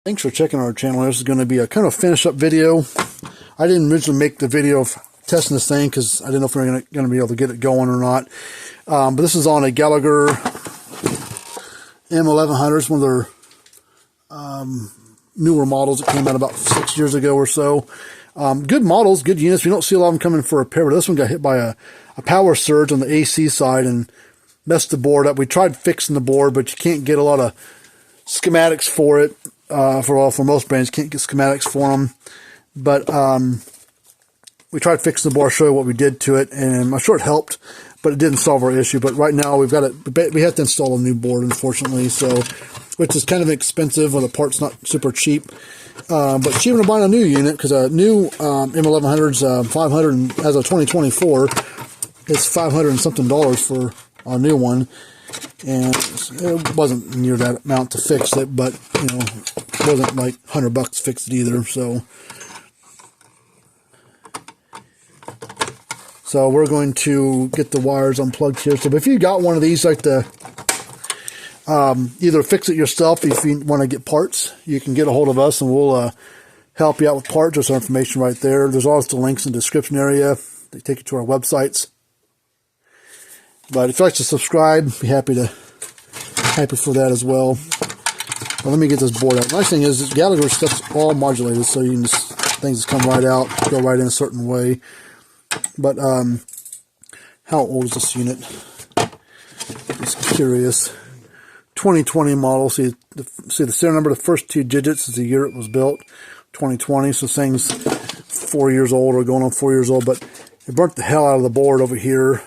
Thanks for checking our channel. This is going to be a kind of finish up video. I didn't originally make the video of testing this thing because I didn't know if we were going to be able to get it going or not. But this is on a Gallagher M1100. It's one of their newer models that came out about 6 years ago or so. Good models, good units. We don't see a lot of them coming for repair, but this one got hit by a power surge on the AC side and messed the board up. We tried fixing the board, but you can't get a lot of schematics for it. For most brands, can't get schematics for them. But we tried fixing the board. I'll show you what we did to it, and I'm sure it helped, but it didn't solve our issue. But right now we've got it. We have to install a new board, unfortunately. So, which is kind of expensive, or the part's not super cheap. But cheaper than buying a new unit, because a new M1100's 500, and as of 2024, it's $500 and something for a new one. And it wasn't near that amount to fix it, but you know, it wasn't like $100 to fix it either. So we're going to get the wires unplugged here. So if you got one of these, like the either fix it yourself. If you want to get parts, you can get a hold of us, and we'll help you out with parts. There's our information right there. There's also links in the description area. They take you to our websites. But if you'd like to subscribe, be happy for that as well. Let me get this board out. The nice thing is, Gallagher stuff's all modulated, so you can just, things just come right out, go right in a certain way. But how old is this unit? Just curious. 2020 model. See the serial number. The first two digits is the year it was built. 2020. So things 4 years old or going on 4 years old. But it burnt the hell out of the board over here.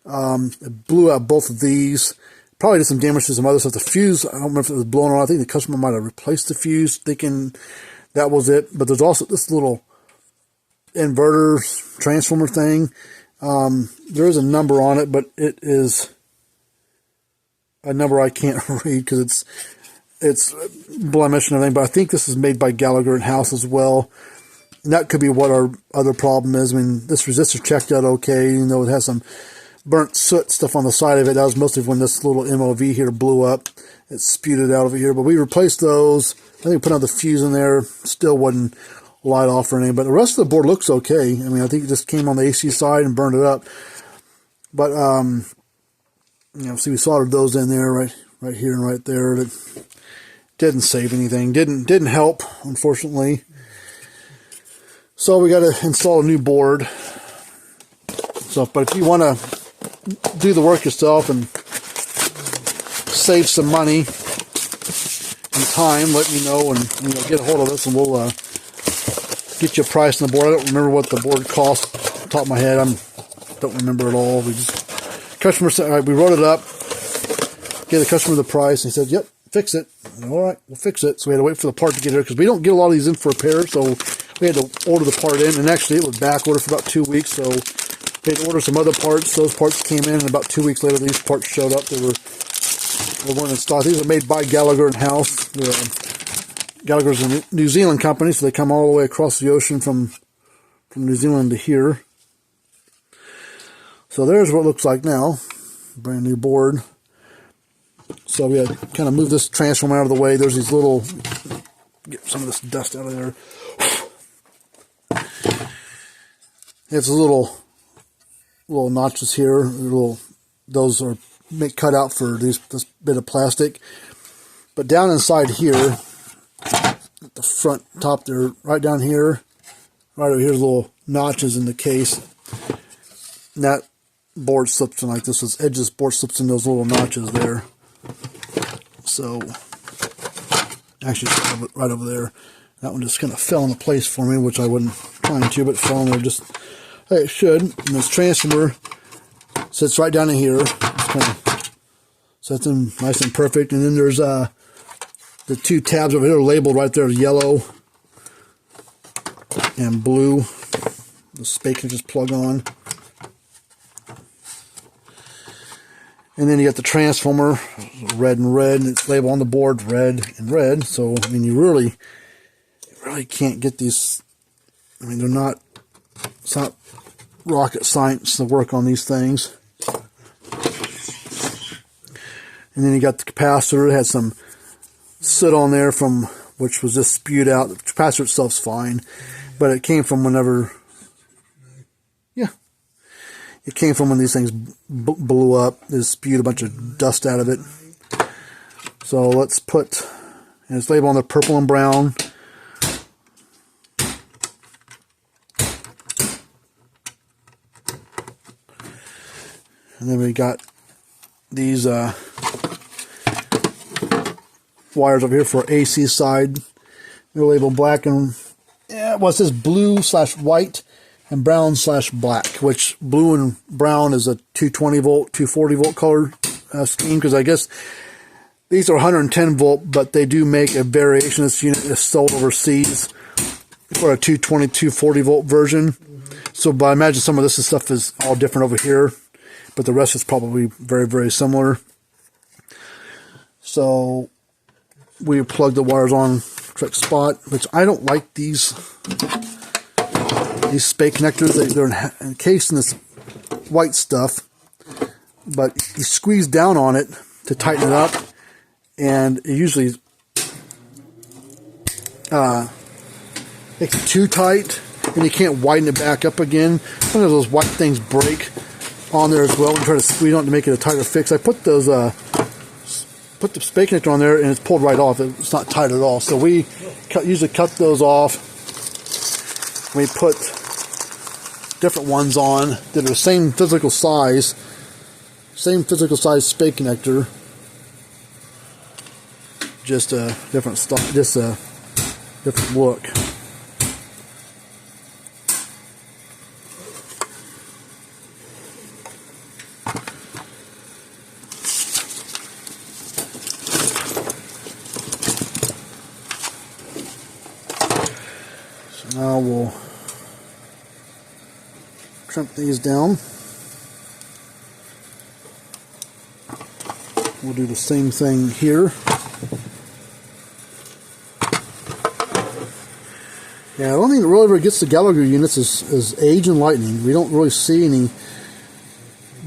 It blew out both of these. Probably did some damage to some other stuff. The fuse, I don't remember if it was blown on. I think the customer might have replaced the fuse, thinking that was it. But there's also this little inverter transformer thing. There is a number on it, but it is a number I can't read because it's blemished and everything. But I think this is made by Gallagher in-house as well. And that could be what our other problem is. I mean, this resistor checked out okay, even though it has some burnt soot stuff on the side of it. That was mostly when this little MOV here blew up. It spewed it out over here. But we replaced those. I think we put another fuse in there. Still wouldn't light off or anything. But the rest of the board looks okay. I mean, I think it just came on the AC side and burned it up. But, you know, see, we soldered those in there right here and right there. That didn't save anything. Didn't help, unfortunately. So we got to install a new board. So, but if you want to do the work yourself and save some money and time, let me know, and you know, get a hold of us, and we'll get you a price on the board. I don't remember what the board cost off the top of my head. I don't remember at all. We wrote it up, gave the customer the price, and he said, "Yep, fix it." And, all right, we'll fix it. So we had to wait for the part to get here because we don't get a lot of these in for repair. So we had to order the part in, and actually it was back ordered for about 2 weeks. So we had to order some other parts. Those parts came in, and about 2 weeks later, these parts showed up. They weren't in stock. These are made by Gallagher in-house. Gallagher's a New Zealand company, so they come all the way across the ocean from New Zealand to here. So there's what it looks like now. Brand new board. So we had to kind of move this transformer out of the way. There's these little, get some of this dust out of there. It's little notches here. Those are cut out for this bit of plastic. But down inside here, at the front top there, right down here, right over here's little notches in the case. And that board slips in like this. This edge of this board slips in those little notches there. So, actually, it's right over there. That one just kind of fell into place for me, which I wasn't trying to, but it fell in there just, hey, it should. And this transformer sits right down in here. It's kind of sets in nice and perfect. And then there's the two tabs over here are labeled right there, yellow and blue. The spade can just plug on. And then you got the transformer, red and red, and it's labeled on the board, red and red. So, I mean, you really can't get these. I mean, it's not rocket science to work on these things. And then you got the capacitor. It had some soot on there from which was just spewed out. The capacitor itself's fine, but it came from whenever, yeah, it came from when these things blew up. It spewed a bunch of dust out of it. So let's put, and it's labeled on the purple and brown. And then we got these wires over here for AC side. They're labeled black and, yeah, well, it says blue/white and brown/black, which blue and brown is a 220 volt, 240 volt color scheme, because I guess these are 110 volt, but they do make a variation. This unit is sold overseas for a 220, 240 volt version. So I imagine some of this stuff is all different over here, but the rest is probably very, very similar. So we plug the wires on correct spot, which I don't like these spade connectors. They're encased in this white stuff, but you squeeze down on it to tighten it up, and it usually makes it too tight, and you can't widen it back up again. Sometimes those white things break on there as well, and try to squeeze on it to make it a tighter fix. I put those put the spade connector on there, and it's pulled right off. It's not tight at all. So we usually cut those off. We put different ones on that are the same physical size spade connector, just a different style, just a different look. Now we'll trim these down. We'll do the same thing here. Yeah, the only thing that really ever gets the Gallagher units is age and lightning. We don't really see any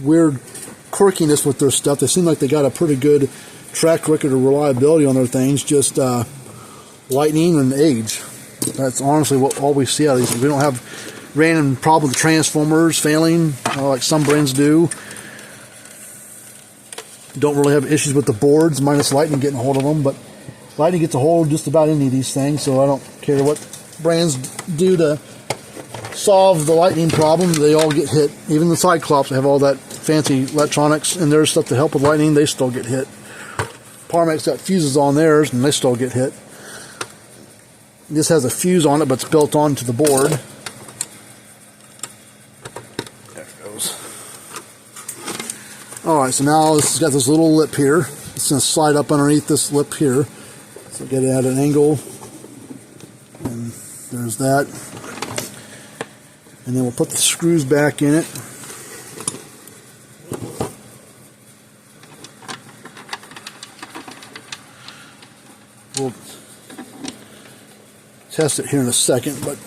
weird quirkiness with their stuff. They seem like they got a pretty good track record of reliability on their things, just lightning and age. That's honestly all we see out of these. We don't have random problem with transformers failing like some brands do. Don't really have issues with the boards, minus lightning getting a hold of them, but lightning gets a hold of just about any of these things, so I don't care what brands do to solve the lightning problem. They all get hit. Even the Cyclops have all that fancy electronics in their stuff to help with lightning. They still get hit. Parmac's got fuses on theirs, and they still get hit. This has a fuse on it, but it's built onto the board. There it goes. Alright, so now this has got this little lip here. It's going to slide up underneath this lip here. So get it at an angle. And there's that. And then we'll put the screws back in it. We'll test it here in a second, but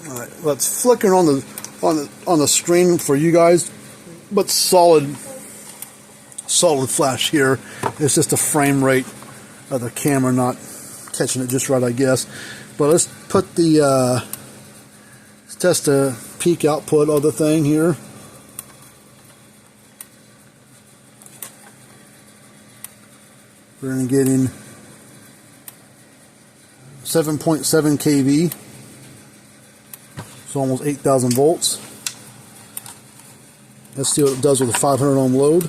alright, let's flicker on the screen for you guys, but solid flash here. It's just the frame rate of the camera not catching it just right, I guess. But let's put the let's test the peak output of the thing here. We're going to get in 7.7 kV. So almost 8,000 volts. Let's see what it does with a 500 ohm load.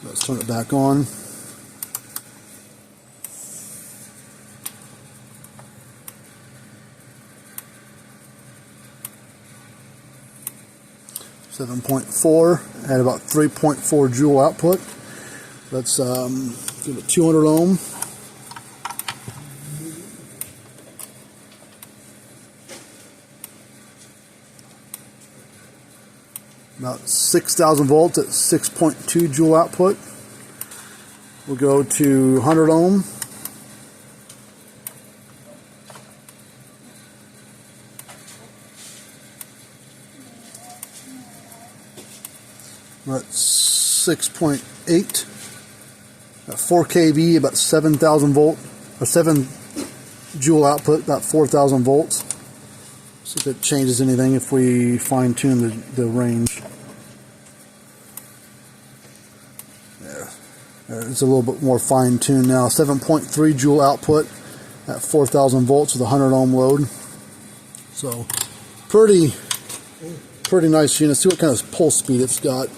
Let's turn it back on. .4 at about 3.4 joule output. Let's give it 200 ohm. About 6,000 volts at 6.2 joule output. We'll go to 100 ohm. We're at 6.8. At 4 kV, about 7,000 volt, or 7 joule output, about 4,000 volts. See if it changes anything if we fine tune the range. There. It's a little bit more fine tuned now. 7.3 joule output at 4,000 volts with a 100 ohm load. So pretty nice unit. See what kind of pulse speed it's got.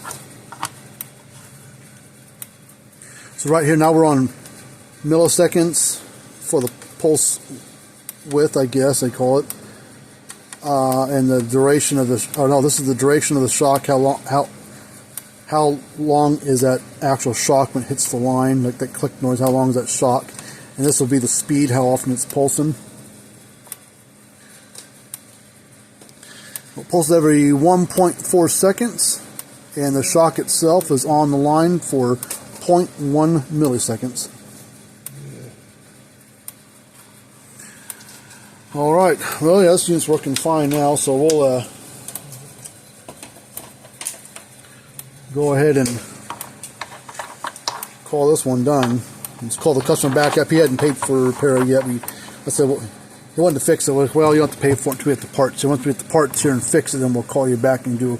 So right here now we're on milliseconds for the pulse width, I guess they call it, and the duration of the. Oh no, this is the duration of the shock. How long is that actual shock when it hits the line? Like that click noise. How long is that shock? And this will be the speed. How often it's pulsing. It pulses every 1.4 seconds, and the shock itself is on the line for 0.1 milliseconds. Alright, well, yeah, this unit's working fine now, so we'll go ahead and call this one done. Let's call the customer back up. He hadn't paid for repair yet. I said, well, he wanted to fix it. Well, you don't have to pay for it until we get the parts. So once we get the parts here and fix it, then we'll call you back and do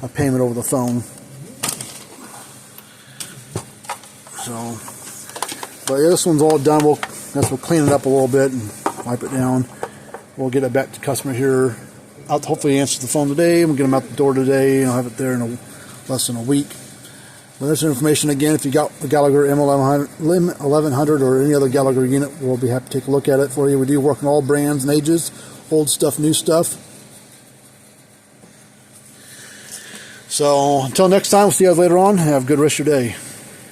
a payment over the phone. So, but yeah, this one's all done. We'll clean it up a little bit and wipe it down. We'll get it back to the customer here. I'll hopefully answer the phone today. We'll get them out the door today, and I'll have it there in less than a week. Well, there's information again. If you got the Gallagher M1100 or any other Gallagher unit, we'll be happy to take a look at it for you. We do work on all brands and ages, old stuff, new stuff. So until next time, we'll see you guys later on. Have a good rest of your day.